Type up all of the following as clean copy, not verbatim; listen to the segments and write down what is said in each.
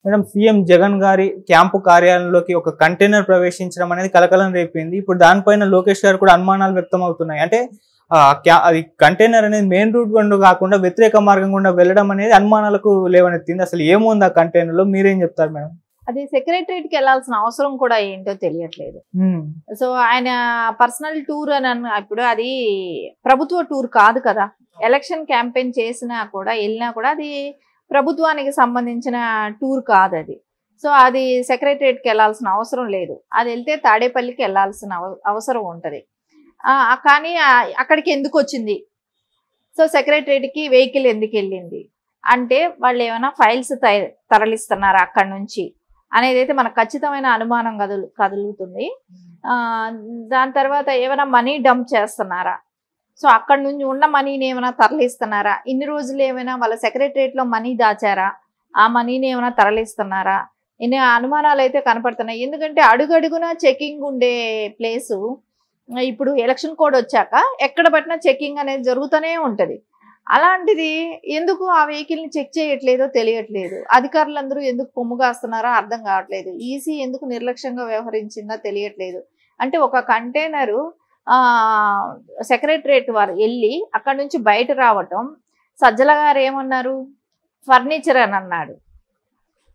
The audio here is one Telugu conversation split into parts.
మేడం సీఎం జగన్ గారి క్యాంపు కార్యాలయంలోకి ఒక కంటైనర్ ప్రవేశించడం అనేది కలకలం రేపింది. ఇప్పుడు దానిపైన లోకేష్ గారు కూడా అనుమానాలు వ్యక్తం అవుతున్నాయి. అంటే అది కంటైనర్ అనేది మెయిన్ రూట్ గుండా కాకుండా వ్యతిరేక మార్గం గుండా వెళ్ళడం అనేది అనుమానాలకు లేవనెత్తింది. అసలు ఏముంది ఆ కంటైనర్ లో, మీరేం చెప్తారు మేడం? అది సెక్రటరీకి వెళ్ళాల్సిన అవసరం కూడా ఏంటో తెలియట్లేదు. సో ఆయన పర్సనల్ టూర్ అని ఇప్పుడు అది ప్రభుత్వ టూర్ కాదు కదా. ఎలక్షన్ క్యాంపెయిన్ చేసినా కూడా వెళ్ళినా కూడా అది ప్రభుత్వానికి సంబంధించిన టూర్ కాదు అది. సో అది సెక్రటరీకి వెళ్ళాల్సిన అవసరం లేదు. అది వెళ్తే తాడేపల్లికి వెళ్ళాల్సిన అవసరం ఉంటుంది. కానీ అక్కడికి ఎందుకు వచ్చింది? సో సెక్రటరీకి వెహికల్ ఎందుకు వెళ్ళింది అంటే వాళ్ళు ఏమైనా ఫైల్స్ తరలిస్తున్నారా అక్కడి నుంచి అనేది అయితే మనకు ఖచ్చితమైన అనుమానం కదులుతుంది. దాని తర్వాత ఏమైనా మనీ డంప్ చేస్తున్నారా, సో అక్కడ నుంచి ఉన్న మనీని ఏమైనా తరలిస్తున్నారా, ఇన్ని రోజులు ఏమైనా వాళ్ళ సెక్రటరియట్లో మనీ దాచారా, ఆ మనీని ఏమైనా తరలిస్తున్నారా, ఇన్ని అనుమానాలు అయితే కనపడుతున్నాయి. ఎందుకంటే అడుగడుగున చెకింగ్ ఉండే ప్లేసు ఇప్పుడు ఎలక్షన్ కోడ్ వచ్చాక ఎక్కడ పట్టినా చెకింగ్ అనేది జరుగుతూనే ఉంటుంది. అలాంటిది ఎందుకు ఆ వెహికల్ని చెక్ చేయట్లేదో తెలియట్లేదు. అధికారులందరూ ఎందుకు కొమ్ముగాస్తున్నారో అర్థం కావట్లేదు. ఈసీ ఎందుకు నిర్లక్ష్యంగా వ్యవహరించిందో తెలియట్లేదు. అంటే ఒక కంటైనరు సెక్రటరియట్ వారు వెళ్ళి అక్కడ నుంచి బయట రావటం, సజ్జల గారు ఏమన్నారు, ఫర్నిచర్ అని అన్నాడు.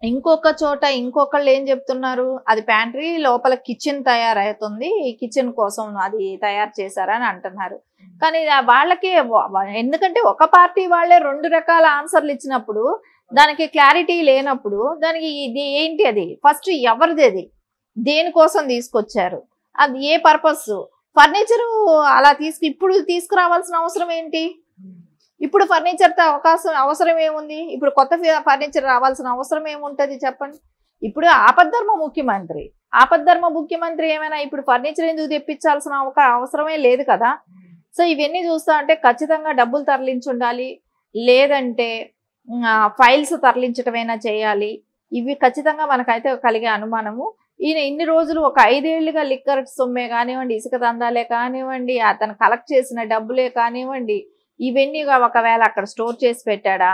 ఇంకొక చోట ఇంకొకళ్ళు ఏం చెప్తున్నారు, అది ప్యాంట్రీ లోపల కిచెన్ తయారవుతుంది, ఈ కిచెన్ కోసం అది తయారు చేశారని అంటున్నారు. కానీ వాళ్ళకి ఎందుకంటే ఒక పార్టీ వాళ్ళే రెండు రకాల ఆన్సర్లు ఇచ్చినప్పుడు దానికి క్లారిటీ లేనప్పుడు దానికి ఇది ఏంటి, అది ఫస్ట్ ఎవరిది, అది దేనికోసం తీసుకొచ్చారు, అది ఏ పర్పస్, ఫర్నిచరు అలా ఇప్పుడు తీసుకురావాల్సిన అవసరం ఏంటి, ఇప్పుడు ఫర్నిచర్తో అవసరం ఏముంది, ఇప్పుడు కొత్త ఫర్నిచర్ రావాల్సిన అవసరం ఏముంటుంది చెప్పండి. ఇప్పుడు ఆపద్ధర్మ ముఖ్యమంత్రి ఏమైనా ఇప్పుడు ఫర్నిచర్ ఎందుకు తెప్పించాల్సిన అవసరమే లేదు కదా. సో ఇవన్నీ చూస్తా అంటే ఖచ్చితంగా డబ్బులు తరలించి ఉండాలి, లేదంటే ఫైల్స్ తరలించటమైనా చేయాలి. ఇవి ఖచ్చితంగా మనకైతే కలిగే అనుమానము. ఈయన ఇన్ని రోజులు ఒక 5 ఏళ్లుగా లిక్కర్ సొమ్మే కానివ్వండి, ఇసుక దందాలే కానివ్వండి, అతను కలెక్ట్ చేసిన డబ్బులే కానివ్వండి, ఇవన్నీ ఒకవేళ అక్కడ స్టోర్ చేసి పెట్టాడా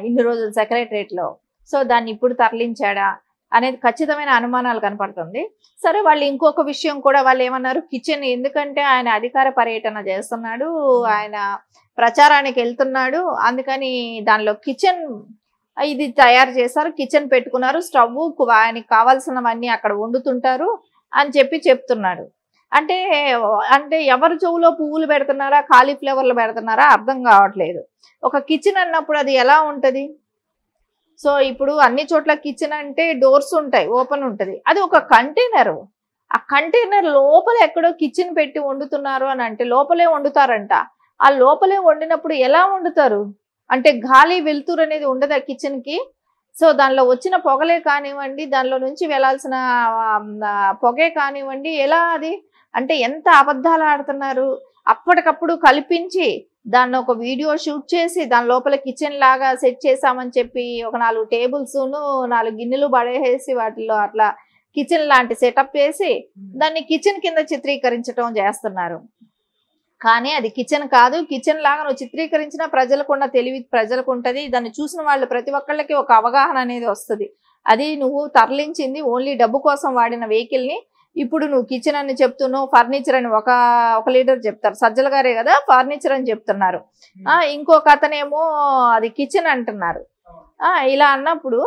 ఇన్ని రోజులు సెక్రటరియట్లో, సో దాన్ని ఇప్పుడు తరలించాడా అనేది ఖచ్చితమైన అనుమానాలు కనపడుతుంది. సరే వాళ్ళు ఇంకొక విషయం కూడా వాళ్ళు ఏమన్నారు, కిచెన్, ఎందుకంటే ఆయన అధికార పర్యటన చేస్తున్నాడు, ఆయన ప్రచారానికి వెళ్తున్నాడు, అందుకని దానిలో కిచెన్ ఇది తయారు చేశారు, కిచెన్ పెట్టుకున్నారు, స్టవ్, ఆయనకి కావాల్సినవన్నీ అక్కడ వండుతుంటారు అని చెప్తున్నాడు. అంటే ఎవరు చెవులో పువ్వులు పెడుతున్నారా, కాలీఫ్లవర్లు పెడుతున్నారా అర్థం కావట్లేదు. ఒక కిచెన్ అన్నప్పుడు అది ఎలా ఉంటుంది? సో ఇప్పుడు అన్ని చోట్ల కిచెన్ అంటే డోర్స్ ఉంటాయి, ఓపెన్ ఉంటుంది. అది ఒక కంటైనరు, ఆ కంటైనర్ లోపల ఎక్కడో కిచెన్ పెట్టి వండుతున్నారు అని అంటే లోపలే వండుతారంట. ఆ లోపలే వండినప్పుడు ఎలా వండుతారు అంటే గాలి వెలుతురు అనేది ఉండదు ఆ కిచెన్కి. సో దానిలో వచ్చిన పొగలే కానివ్వండి, దానిలో నుంచి వెళ్ళాల్సిన పొగే కానివ్వండి, ఎలా అది అంటే ఎంత అబద్ధాలు ఆడుతున్నారు. అప్పటికప్పుడు కల్పించి దాన్ని ఒక వీడియో షూట్ చేసి దాని లోపల కిచెన్ లాగా సెట్ చేసామని చెప్పి ఒక 4 టేబుల్స్ను 4 గిన్నెలు పడేసి వాటిలో అట్లా కిచెన్ లాంటి సెటప్ వేసి దాన్ని కిచెన్ కింద చిత్రీకరించడం చేస్తున్నారు. కానీ అది కిచెన్ కాదు. కిచెన్ లాగా నువ్వు చిత్రీకరించిన ప్రజలకున్న తెలివి ప్రజలకు ఉంటుంది. దాన్ని చూసిన వాళ్ళు ప్రతి ఒక్కళ్ళకి ఒక అవగాహన అనేది వస్తుంది. అది నువ్వు తరలించింది ఓన్లీ డబ్బు కోసం వాడిన వెహికల్ని ఇప్పుడు నువ్వు కిచెన్ అని చెప్తున్నావు, ఫర్నిచర్ అని ఒక లీడర్ చెప్తారు, సజ్జల గారే కదా ఫర్నిచర్ అని చెప్తున్నారు, ఇంకొక అతనేమో అది కిచెన్ అంటున్నారు. ఇలా అన్నప్పుడు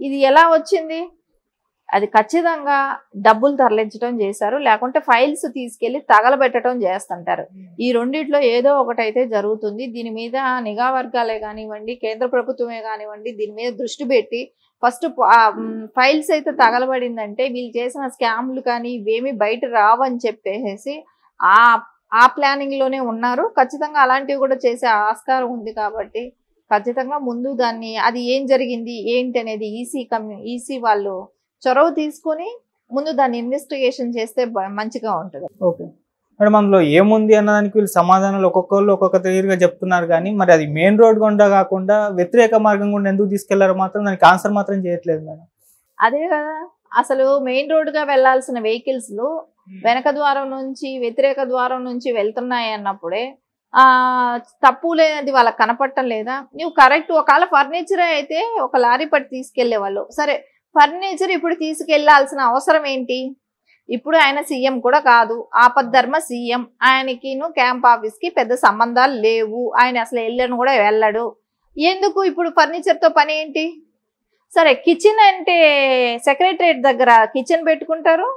ఇది ఎలా వచ్చింది? అది ఖచ్చితంగా డబ్బులు తరలించడం చేశారు, లేకుంటే ఫైల్స్ తీసుకెళ్లి తగలబెట్టడం చేస్తుంటారు. ఈ రెండిట్లో ఏదో ఒకటైతే జరుగుతుంది. దీని మీద నిఘా వర్గాలే కానివ్వండి, కేంద్ర ప్రభుత్వమే కానివ్వండి, దీని మీద దృష్టి పెట్టి ఫస్ట్ ఫైల్స్ అయితే తగలబడిందంటే వీళ్ళు చేసిన స్కామ్లు కానీ ఇవేమి బయట రావని చెప్పేసి ఆ ప్లానింగ్ లోనే ఉన్నారు. ఖచ్చితంగా అలాంటివి కూడా చేసే ఆస్కారం ఉంది కాబట్టి ఖచ్చితంగా ముందు దాన్ని అది ఏం జరిగింది ఏంటి అనేది ఈసీ వాళ్ళు చొరవ తీసుకొని ముందు దాన్ని ఇన్వెస్టిగేషన్ చేస్తే మంచిగా ఉంటుంది. ఓకే మేడం, అందులో ఏముంది అన్నదానికి వీళ్ళు సమాధానాలు ఒక్కొక్కళ్ళు ఒక్కొక్క తీరుగా చెప్తున్నారు. కానీ మరి అది మెయిన్ రోడ్ గుండా కాకుండా వ్యతిరేక మార్గం గుండా ఎందుకు తీసుకెళ్లారో మాత్రం దానికి ఆన్సర్ మాత్రం చేయట్లేదు మేడం. అదే కదా, అసలు మెయిన్ రోడ్గా వెళ్లాల్సిన వెహికల్స్ వెనక ద్వారం నుంచి వ్యతిరేక ద్వారం నుంచి వెళ్తున్నాయి అన్నప్పుడే తప్పు లేనిది వాళ్ళకి కనపడటం లేదా? నువ్వు కరెక్ట్, ఒకవేళ ఫర్నిచర్ అయితే ఒక లారీ పట్టి తీసుకెళ్లే వాళ్ళు, సరే ఫర్నిచర్ ఇప్పుడు తీసుకెళ్లాల్సిన అవసరం ఏంటి? ఇప్పుడు ఆయన సీఎం కూడా కాదు, ఆపద్ధర్మ సీఎం, ఆయనకి క్యాంప్ ఆఫీస్ కి పెద్ద సంబంధాలు లేవు, ఆయన అసలు వెళ్ళను కూడా వెళ్ళడు, ఎందుకు ఇప్పుడు ఫర్నిచర్ తో పని ఏంటి? సరే కిచెన్ అంటే సెక్రటరేట్ దగ్గర కిచెన్ పెట్టుకుంటారు,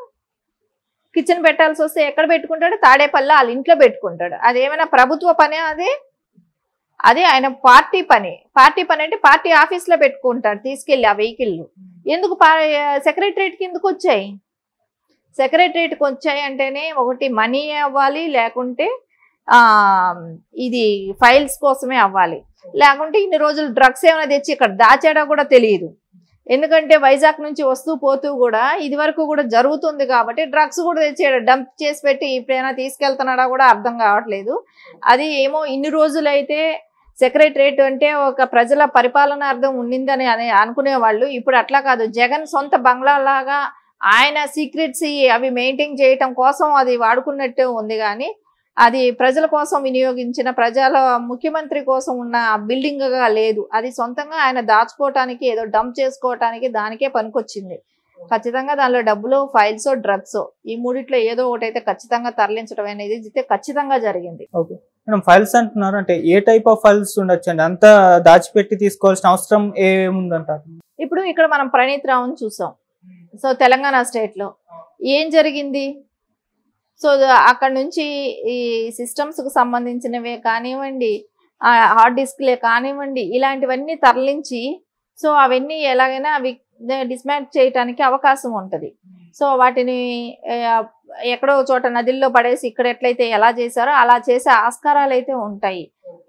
కిచెన్ పెట్టాల్సి వస్తే ఎక్కడ పెట్టుకుంటాడు? తాడేపల్లి వాళ్ళ ఇంట్లో పెట్టుకుంటాడు. అదేమైనా ప్రభుత్వ పని? అదే ఆయన పార్టీ పని. పార్టీ పని అంటే పార్టీ ఆఫీస్ లో పెట్టుకుంటాడు తీసుకెళ్లి ఆ వెహికల్. ఎందుకు సెక్రటరేట్ కి ఎందుకు వచ్చాయి? సెక్రటరేట్కి వచ్చాయి అంటేనే ఒకటి మనీ అవ్వాలి, లేకుంటే ఇది ఫైల్స్ కోసమే అవ్వాలి, లేకుంటే ఇన్ని రోజులు డ్రగ్స్ ఏమైనా తెచ్చి ఇక్కడ దాచాడా కూడా తెలియదు. ఎందుకంటే వైజాగ్ నుంచి వస్తూ పోతూ కూడా ఇది వరకు కూడా జరుగుతుంది కాబట్టి డ్రగ్స్ కూడా తెచ్చాడు, డంప్ చేసి పెట్టి ఇప్పుడైనా తీసుకెళ్తున్నాడా కూడా అర్థం కావట్లేదు. అది ఏమో ఇన్ని రోజులైతే సెక్రటరేట్ అంటే ఒక ప్రజల పరిపాలనార్థం ఉండిందని అనుకునేవాళ్ళు. ఇప్పుడు అట్లా కాదు, జగన్ సొంత బంగ్లా లాగా ఆయన సీక్రెట్స్ అవి మెయింటైన్ చేయటం కోసం అది వాడుకున్నట్టు ఉంది, కానీ అది ప్రజల కోసం వినియోగించిన ప్రజల ముఖ్యమంత్రి కోసం ఉన్న బిల్డింగ్ గా లేదు. అది సొంతంగా ఆయన దాచుకోవటానికి, ఏదో డంప్ చేసుకోవటానికి దానికే పనికొచ్చింది. ఖచ్చితంగా దానిలో డబ్బులు, ఫైల్స్, డ్రగ్స్, ఈ మూడిట్లో ఏదో ఒకటి అయితే ఖచ్చితంగా తరలించడం అనేది అయితే ఖచ్చితంగా జరిగింది. ఓకే మేడం, ఫైల్స్ అంటున్నారు అంటే ఏ టైప్ ఆఫ్ ఫైల్స్ ఉండొచ్చు అండి? అంతా దాచిపెట్టి తీసుకోవాల్సిన అవసరం ఏముందంటారు? ఇప్పుడు ఇక్కడ మనం ప్రణీత్ రావుని చూసాం. సో తెలంగాణ స్టేట్ లో ఏం జరిగింది? సో అక్కడ నుంచి ఈ సిస్టమ్స్ కు సంబంధించినవే కానివ్వండి, హార్డ్ డిస్క్లే కానివ్వండి, ఇలాంటివన్నీ తరలించి సో అవన్నీ ఎలాగైనా అవి డిస్మాంట్ చేయడానికి అవకాశం ఉంటుంది. సో వాటిని ఎక్కడో చోట నదిల్లో పడేసి ఇక్కడ ఎట్లయితే ఎలా చేశారో అలా చేసే ఆస్కారాలు అయితే ఉంటాయి.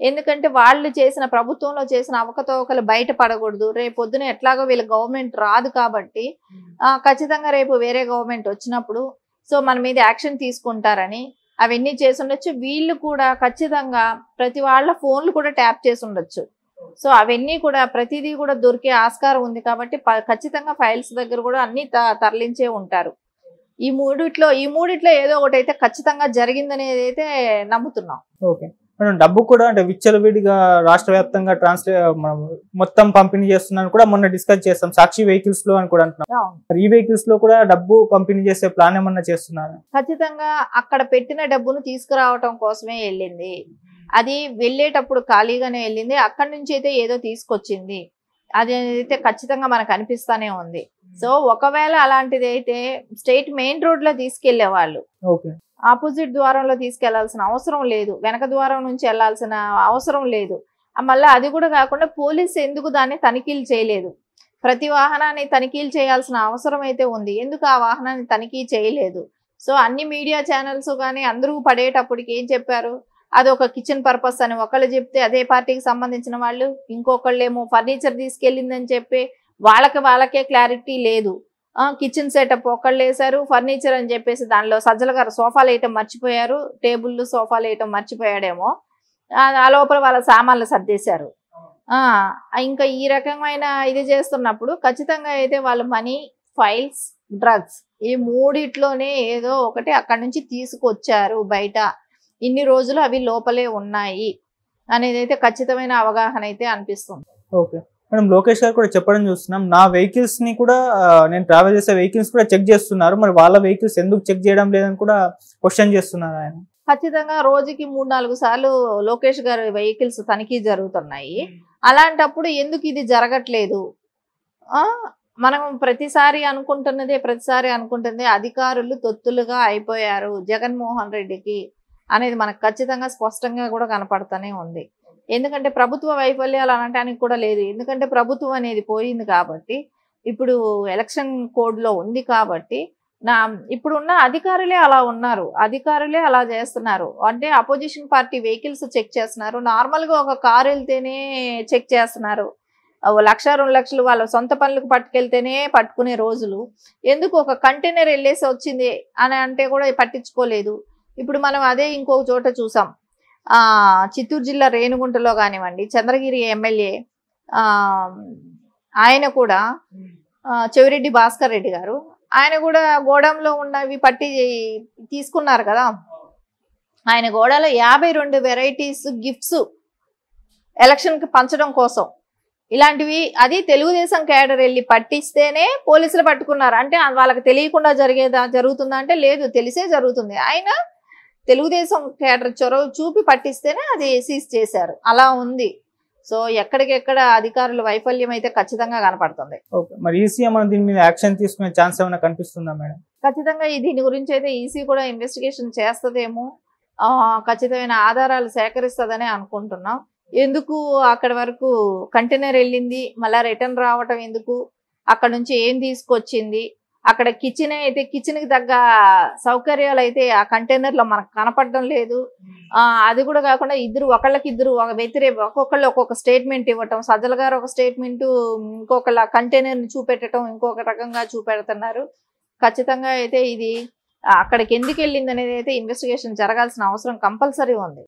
ఎందుకంటే వాళ్ళు చేసిన, ప్రభుత్వంలో చేసిన అవకతవకలు బయట పడకూడదు. రేపు పొద్దున ఎట్లాగో వీళ్ళ గవర్నమెంట్ రాదు కాబట్టి ఖచ్చితంగా రేపు వేరే గవర్నమెంట్ వచ్చినప్పుడు సో మన మీద యాక్షన్ తీసుకుంటారని అవన్నీ చేసి ఉండొచ్చు. వీళ్ళు కూడా ఖచ్చితంగా ప్రతి వాళ్ళ ఫోన్లు కూడా ట్యాప్ చేసి ఉండొచ్చు. సో అవన్నీ కూడా ప్రతిదీ కూడా దొరికే ఆస్కారం ఉంది కాబట్టి ఖచ్చితంగా ఫైల్స్ దగ్గర కూడా అన్ని తరలించే ఉంటారు. ఈ మూడిట్లో ఏదో ఒకటి అయితే ఖచ్చితంగా జరిగిందనేది అయితే నమ్ముతున్నాం. ఓకే మేడం, డబ్బు కూడా అంటే విచ్చలవిడిగా రాష్ట్ర వ్యాప్తంగా మొత్తం పంపిణీ చేస్తున్నాను కూడా మొన్న డిస్కస్ చేస్తాం, సాక్షి వెహికల్స్ లో అని కూడా అంటున్నాం. ఈ వెహికల్స్ లో కూడా డబ్బు పంపిణీ చేసే ప్లాన్ ఏమన్నా చేస్తున్నారు? ఖచ్చితంగా అక్కడ పెట్టిన డబ్బును తీసుకురావటం కోసమే వెళ్ళింది. అది వెళ్ళేటప్పుడు ఖాళీగానే వెళ్ళింది, అక్కడి నుంచి అయితే ఏదో తీసుకొచ్చింది, అది అయితే ఖచ్చితంగా మనకు అనిపిస్తానే ఉంది. సో ఒకవేళ అలాంటిది అయితే స్టేట్ మెయిన్ రోడ్ లో తీసుకెళ్లే వాళ్ళు, ఆపోజిట్ ద్వారంలో తీసుకెళ్లాల్సిన అవసరం లేదు, వెనక ద్వారం నుంచి వెళ్లాల్సిన అవసరం లేదు. మళ్ళీ అది కూడా కాకుండా పోలీసు ఎందుకు దాన్ని తనిఖీలు చేయలేదు? ప్రతి వాహనాన్ని తనిఖీలు చేయాల్సిన అవసరం అయితే ఉంది, ఎందుకు ఆ వాహనాన్ని తనిఖీ చేయలేదు? సో అన్ని మీడియా ఛానల్స్ కానీ అందరూ పడేటప్పటికి ఏం చెప్పారు? అది ఒక కిచెన్ పర్పస్ అని ఒకళ్ళు చెప్తే, అదే పార్టీకి సంబంధించిన వాళ్ళు ఇంకొకళ్ళేమో ఫర్నిచర్ తీసుకెళ్ళిందని చెప్పి వాళ్ళకే క్లారిటీ లేదు. కిచెన్ సెటప్ ఒకళ్ళు వేసారు, ఫర్నిచర్ అని చెప్పేసి దానిలో సజ్జల గారు సోఫాలు వేయటం మర్చిపోయారు, టేబుల్ సోఫాలు వేయటం మర్చిపోయాడేమో, ఆ లోపల వాళ్ళ సామాన్లు సర్దేశారు. ఇంకా ఈ రకమైన ఇది చేస్తున్నప్పుడు ఖచ్చితంగా అయితే వాళ్ళు మనీ, ఫైల్స్, డ్రగ్స్ ఈ మూడిట్లోనే ఏదో ఒకటి అక్కడి నుంచి తీసుకొచ్చారు బయట. ఇన్ని రోజులు అవి లోపలే ఉన్నాయి అనేది అయితే ఖచ్చితమైన అవగాహన అయితే అనిపిస్తుంది. ఓకే మేడం, లోకేష్ గారు కూడా చెప్పడం చూస్తున్నాం, నా వెహికల్స్ ని కూడా నేను ట్రావెల్ చేసే వెహికల్స్ కూడా చెక్ చేస్తున్నారు, మరి వాళ్ళ వెహికల్స్ ఎందుకు చెక్ చేయడం లేదని కూడా క్వశ్చన్ చేస్తున్నారు ఆయన. ఖచ్చితంగా రోజుకి 3-4 సార్లు లోకేష్ గారి వెహికల్స్ తనిఖీ జరుగుతున్నాయి. అలాంటప్పుడు ఎందుకు ఇది జరగట్లేదు? మనం ప్రతిసారి అనుకుంటుంది అధికారులు తొత్తులుగా అయిపోయారు జగన్మోహన్ రెడ్డికి అనేది మనకు ఖచ్చితంగా స్పష్టంగా కూడా కనపడుతూనే ఉంది. ఎందుకంటే ప్రభుత్వ వైఫల్యాలు అనటానికి కూడా లేదు, ఎందుకంటే ప్రభుత్వం అనేది పోయింది కాబట్టి, ఇప్పుడు ఎలక్షన్ కోడ్లో ఉంది కాబట్టి ఇప్పుడున్న అధికారులే అలా ఉన్నారు, అధికారులే అలా చేస్తున్నారు. అంటే అపోజిషన్ పార్టీ వెహికల్స్ చెక్ చేస్తున్నారు, నార్మల్గా ఒక కారు వెళ్తేనే చెక్ చేస్తున్నారు, 1,00,000-2 లక్షలు వాళ్ళ సొంత పనులకు పట్టుకెళ్తేనే పట్టుకునే రోజులు. ఎందుకు ఒక కంటైనర్ వెళ్ళేసి వచ్చింది అని అంటే కూడా పట్టించుకోలేదు. ఇప్పుడు మనం అదే ఇంకొక చోట చూసాం, చిత్తూరు జిల్లా రేణిగుంటలో కానివ్వండి, చంద్రగిరి ఎమ్మెల్యే ఆయన కూడా చెవిరెడ్డి భాస్కర్ రెడ్డి గారు, ఆయన కూడా గోడంలో ఉన్నవి పట్టి తీసుకున్నారు కదా. ఆయన గోడలో 52 వెరైటీస్ గిఫ్ట్స్ ఎలక్షన్కి పంచడం కోసం ఇలాంటివి, అది తెలుగుదేశం క్యాడర్ వెళ్ళి పట్టిస్తేనే పోలీసులు పట్టుకున్నారు. అంటే వాళ్ళకి తెలియకుండా జరుగుతుందా అంటే లేదు, తెలిసే జరుగుతుంది. ఆయన తెలుగుదేశం క్యాడర్ చొరవ చూపి పట్టిస్తేనే అది సీజ్ చేశారు. అలా ఉంది. సో ఎక్కడికెక్కడ అధికారుల వైఫల్యం అయితే ఖచ్చితంగా కనపడుతుంది. మరి ఈసీ ఏమైనా దీని మీద యాక్షన్ తీసుకునే ఛాన్స్ ఏమైనా కనిపిస్తుందా మేడం? ఖచ్చితంగా దీని గురించి అయితే ఈసీ కూడా ఇన్వెస్టిగేషన్ చేస్తుందేమో, ఖచ్చితమైన ఆధారాలు సేకరిస్తుందని అనుకుంటున్నాం. ఎందుకు అక్కడి వరకు కంటైనర్ వెళ్ళింది, మళ్ళీ రిటర్న్ రావటం ఎందుకు, అక్కడ నుంచి ఏం తీసుకొచ్చింది, అక్కడ కిచెన్ అయితే కిచెన్కి తగ్గ సౌకర్యాలు అయితే ఆ కంటైనర్లో మనకు కనపడడం లేదు. అది కూడా కాకుండా ఒకళ్ళకిద్దరు ఒక్కొక్కళ్ళు ఒక్కొక్క స్టేట్మెంట్ ఇవ్వటం, సజ్జల గారు ఒక స్టేట్మెంట్, ఇంకొకళ్ళ కంటైనర్ని చూపెట్టడం ఇంకొక రకంగా చూపెడుతున్నారు. ఖచ్చితంగా అయితే ఇది అక్కడికి ఎందుకు వెళ్ళింది అనేది అయితే ఇన్వెస్టిగేషన్ జరగాల్సిన అవసరం కంపల్సరీ ఉంది.